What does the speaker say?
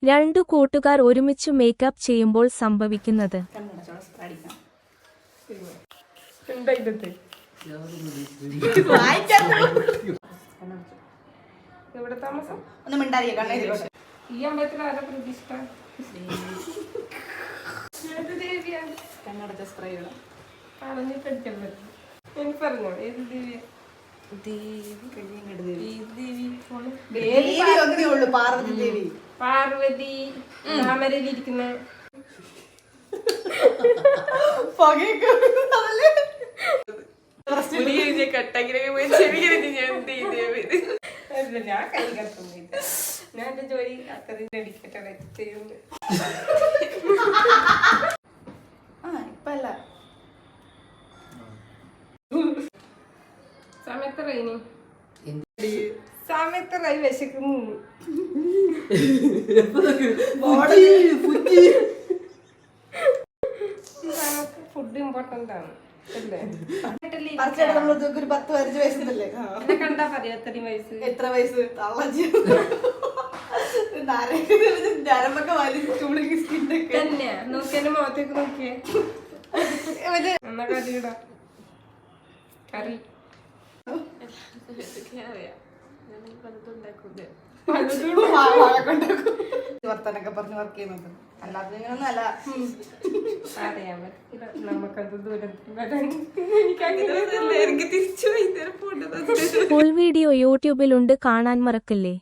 രണ്ടു കൂട്ടുകാർ ഒരുമിച്ചു മേക്കപ്പ് ചെയ്യുമ്പോൾ സംഭവിക്കുന്നത്. ഈ അമ്പലത്തിൽ ആരാ പ്രതിഷ്ഠ? എനിക്ക് പറഞ്ഞോ ഏത് ദേവിയ? പാർവതി താമരയിലിരിക്കുന്ന ഞാൻ കൈ കത്തുന്നില്ല. ഞാൻ എന്റെ ജോലി അത്രയും ഡെഡിക്കേറ്റഡ് ആയിട്ട് ചെയ്യുന്നു. സമയത്തറായി വിശക്കുന്നു. ഫുഡ് ഇമ്പോർട്ടന്റ് ആണ്. കണ്ടാ പറയാ എത്രയും വയസ്സ് എത്ര വയസ്സ് തന്നെയാ. നോക്കിയ മുഖത്തേക്ക് നോക്കിയേ. എന്നാ കറിയിടാ കറി വർത്തനൊക്കെ പറഞ്ഞ് വർക്ക് ചെയ്യുന്നത് അല്ലാതെ ഇങ്ങനൊന്നും അല്ല. അറിയാൻ പറ്റില്ല നമുക്കത് ദൂരത്തിൽ. ഫുൾ വീഡിയോ യൂട്യൂബിലുണ്ട്, കാണാൻ മറക്കല്ലേ.